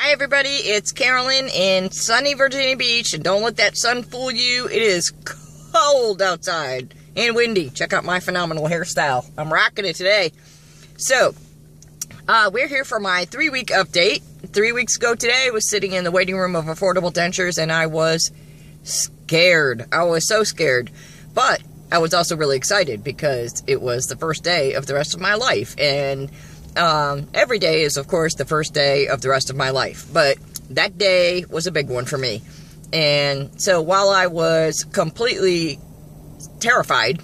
Hi everybody, it's Carolyn in sunny Virginia Beach, and don't let that sun fool you. It is cold outside and windy. Check out my phenomenal hairstyle. I'm rocking it today. So, we're here for my 3-week update. 3 weeks ago today, I was sitting in the waiting room of Affordable Dentures, and I was scared. I was so scared. But I was also really excited because it was the first day of the rest of my life, and every day is, of course, the first day of the rest of my life, but that day was a big one for me. And so while I was completely terrified,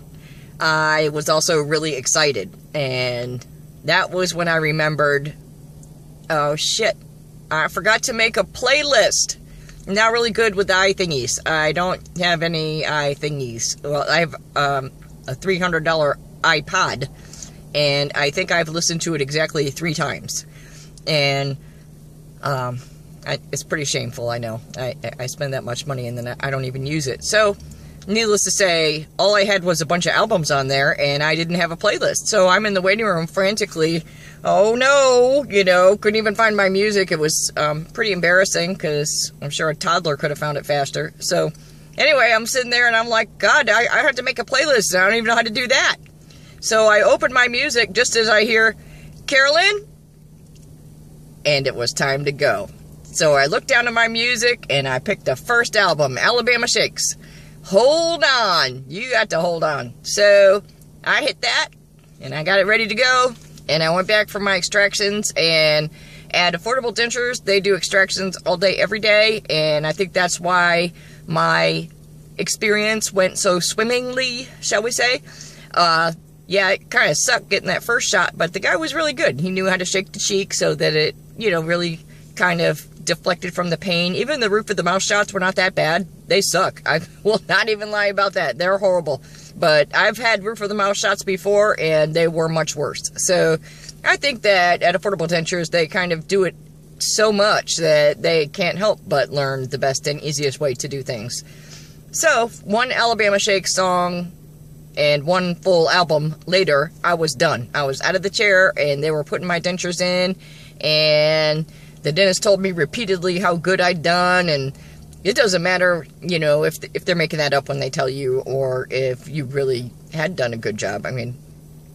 I was also really excited. And that was when I remembered, oh shit, I forgot to make a playlist. I'm not really good with the iThingies. I don't have any iThingies. Well, I have a $300 iPod. And I think I've listened to it exactly 3 times. And it's pretty shameful, I know. I spend that much money and then I don't even use it. So, needless to say, all I had was a bunch of albums on there, and I didn't have a playlist. So I'm in the waiting room frantically, oh no, couldn't even find my music. It was pretty embarrassing, because I'm sure a toddler could have found it faster. So, anyway, I'm sitting there and I'm like, God, I had to make a playlist, and I don't even know how to do that. So I opened my music just as I hear, Carolyn, and it was time to go. So I looked down at my music, and I picked the first album, Alabama Shakes. Hold on. You got to hold on. So I hit that, and I got it ready to go, and I went back for my extractions, and at Affordable Dentures, they do extractions all day, every day, and I think that's why my experience went so swimmingly, shall we say. Yeah, it kind of sucked getting that first shot, but the guy was will good. He knew how to shake the cheek so that it, really kind of deflected from the pain. Even the roof of the mouth shots were not that bad. They suck. I will not even lie about that. They're horrible. But I've had roof of the mouth shots before, and they were much worse. So I think that at Affordable Dentures, they kind of do it so much that they can't help but learn the best and easiest way to do things. So, one Alabama Shake song and one full album later, I was done. I was out of the chair, and they were putting my dentures in, and the dentist told me repeatedly how good I'd done, and it doesn't matter, if they're making that up when they tell you, or if you really had done a good job. I mean,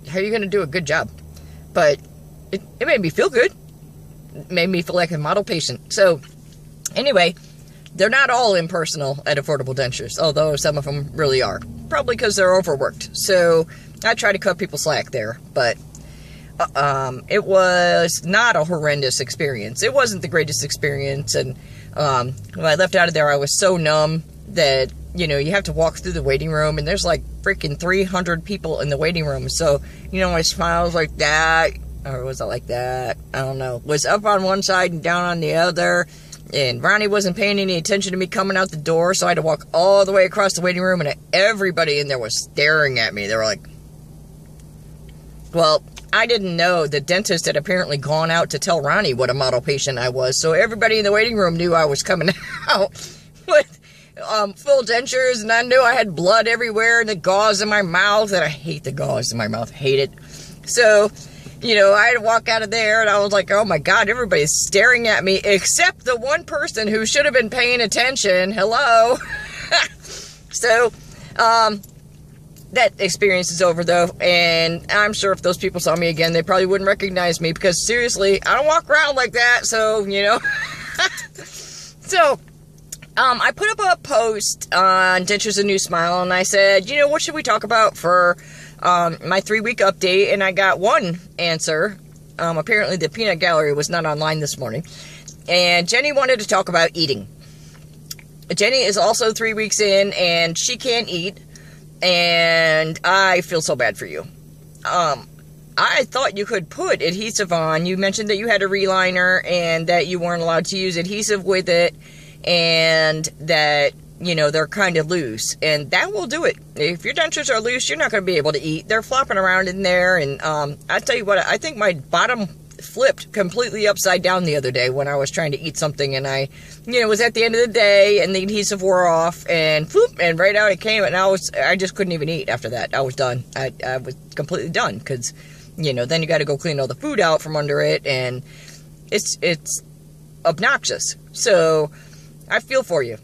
how are you going to do a good job? But it made me feel good. It made me feel like a model patient. So, anyway, they're not all impersonal at Affordable Dentures, although some of them really are. Probably because they're overworked. So, I try to cut people slack there. But, it was not a horrendous experience. It wasn't the greatest experience. And, when I left out of there, I was so numb that, you have to walk through the waiting room. And there's like freaking 300 people in the waiting room. So, my smile was like that. Or was it like that? I don't know. Was up on one side and down on the other. And Ronnie wasn't paying any attention to me coming out the door, so I had to walk all the way across the waiting room, and everybody in there was staring at me. They were like, well, I didn't know the dentist had apparently gone out to tell Ronnie what a model patient I was, so everybody in the waiting room knew I was coming out with full dentures, and I knew I had blood everywhere, and the gauze in my mouth, and I hate the gauze in my mouth, hate it. So, I had to walk out of there, and I was like, oh my God, everybody's staring at me, except the one person who should have been paying attention. Hello? So, that experience is over, though, and I'm sure if those people saw me again, they probably wouldn't recognize me, because seriously, I don't walk around like that, so, So, I put up a post on Dentures A New Smile, and I said, what should we talk about for my 3-week update? And I got one answer. Apparently the peanut gallery was not online this morning. And Jenny wanted to talk about eating. Jenny is also 3 weeks in, and she can't eat. And I feel so bad for you. I thought you could put adhesive on. You mentioned that you had a reliner and that you weren't allowed to use adhesive with it. And that, they're kind of loose. And that will do it. If your dentures are loose, you're not going to be able to eat. They're flopping around in there. And I tell you what, I think my bottom flipped completely upside down the other day when I was trying to eat something. And I, it was at the end of the day, and the adhesive wore off. And floop, and right out it came. And I just couldn't even eat after that. I was done. I was completely done. Because, then you got to go clean all the food out from under it. And it's obnoxious. So I feel for you.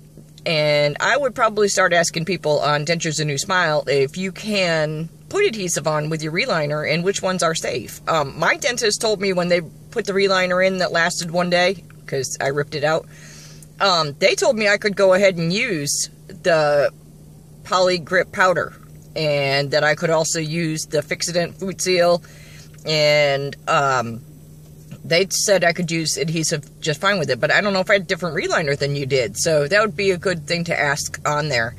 And I would probably start asking people on Dentures A New Smile if you can put adhesive on with your reliner and which ones are safe. My dentist told me when they put the reliner in that lasted one day, because I ripped it out, they told me I could go ahead and use the Poly Grip powder, and that I could also use the Fixodent Food Seal, and they said I could use adhesive just fine with it, but I don't know if I had a different reliner than you did, so that would be a good thing to ask on there.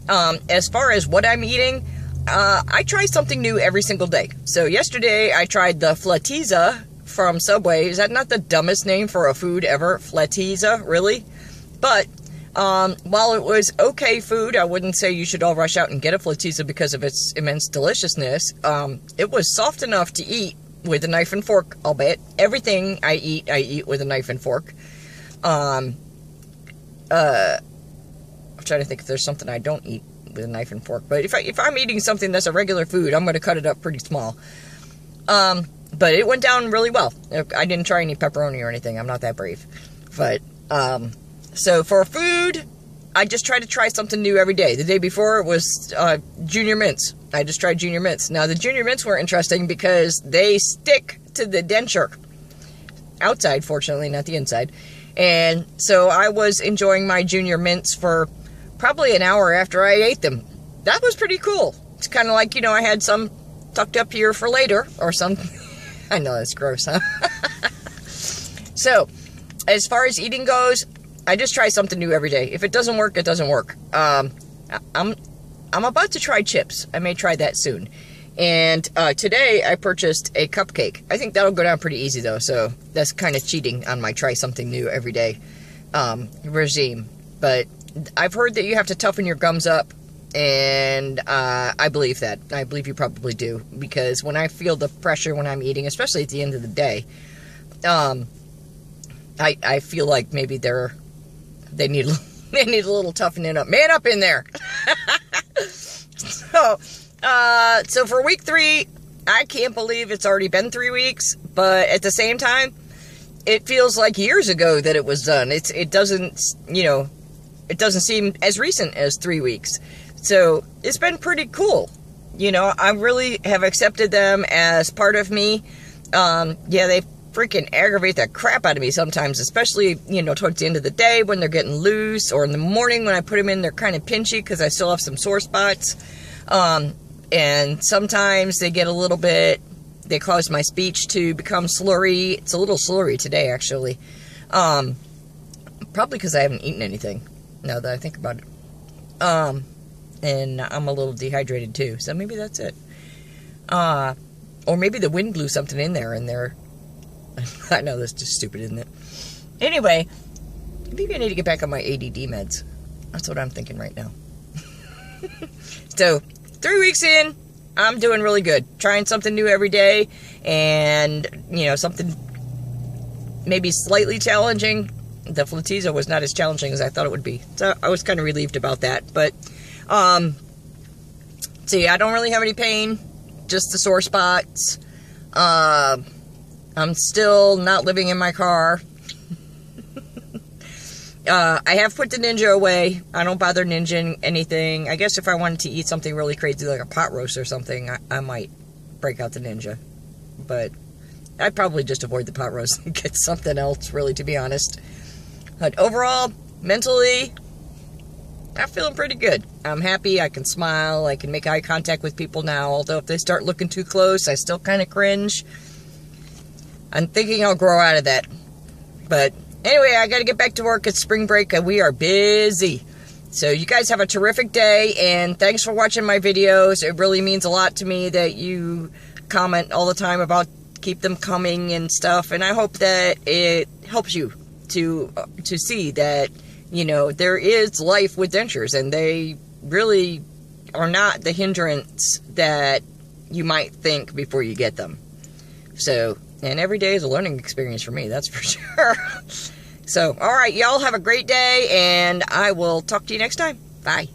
As far as what I'm eating, I try something new every single day. So yesterday I tried the Flattiza from Subway. Is that not the dumbest name for a food ever? Flattiza, really? But while it was okay food, I wouldn't say you should all rush out and get a Flattiza because of its immense deliciousness. It was soft enough to eat with a knife and fork, albeit everything I eat with a knife and fork. I'm trying to think if there's something I don't eat with a knife and fork, but if I'm eating something that's a regular food, I'm going to cut it up pretty small. But it went down really well. I didn't try any pepperoni or anything. I'm not that brave. But, so for food, I just try to try something new every day. The day before it was Junior Mints. I just tried Junior Mints. Now, the Junior Mints were interesting because they stick to the denture. Outside, fortunately, not the inside. And so I was enjoying my Junior Mints for probably an hour after I ate them. That was pretty cool. It's kind of like, I had some tucked up here for later, or some... I know, that's gross, huh? So, as far as eating goes, I just try something new every day. If it doesn't work, it doesn't work. I'm about to try chips. I may try that soon. And today I purchased a cupcake. I think that'll go down pretty easy though, so that's kind of cheating on my try something new every day regime. But I've heard that you have to toughen your gums up, and I believe that. I believe you probably do, because when I feel the pressure when I'm eating, especially at the end of the day, I feel like maybe they need a little toughening up. Man up in there. So for week 3, I can't believe it's already been 3 weeks, but at the same time, it feels like years ago that it was done. It doesn't, it doesn't seem as recent as 3 weeks. So it's been pretty cool. I really have accepted them as part of me. Yeah, they freaking aggravate the crap out of me sometimes, especially, towards the end of the day when they're getting loose, or in the morning when I put them in, they're kind of pinchy because I still have some sore spots. And sometimes they get a little bit, they cause my speech to become slurry. It's a little slurry today, actually. Probably because I haven't eaten anything, now that I think about it. And I'm a little dehydrated too, so maybe that's it. Or maybe the wind blew something in there, and they're... I know, that's just stupid, isn't it? Anyway, maybe I need to get back on my ADD meds. That's what I'm thinking right now. So, 3 weeks in, I'm doing really good. Trying something new every day, and, something maybe slightly challenging. The Flattiza was not as challenging as I thought it would be. So, I was kind of relieved about that. But, see, I don't really have any pain. Just the sore spots. I'm still not living in my car. I have put the Ninja away. I don't bother ninjing anything. I guess if I wanted to eat something really crazy like a pot roast or something, I might break out the Ninja. But I'd probably just avoid the pot roast and get something else, really, to be honest. But overall, mentally, I'm feeling pretty good. I'm happy. I can smile. I can make eye contact with people now. Although if they start looking too close, I still kind of cringe. I'm thinking I'll grow out of that. But anyway, I got to get back to work. It's spring break and we are busy. So you guys have a terrific day, and thanks for watching my videos. It really means a lot to me that you comment all the time about keep them coming and stuff. And I hope that it helps you to see that, there is life with dentures, and they really are not the hindrance that you might think before you get them. So, and every day is a learning experience for me, that's for sure. So, alright, y'all have a great day, and I will talk to you next time. Bye.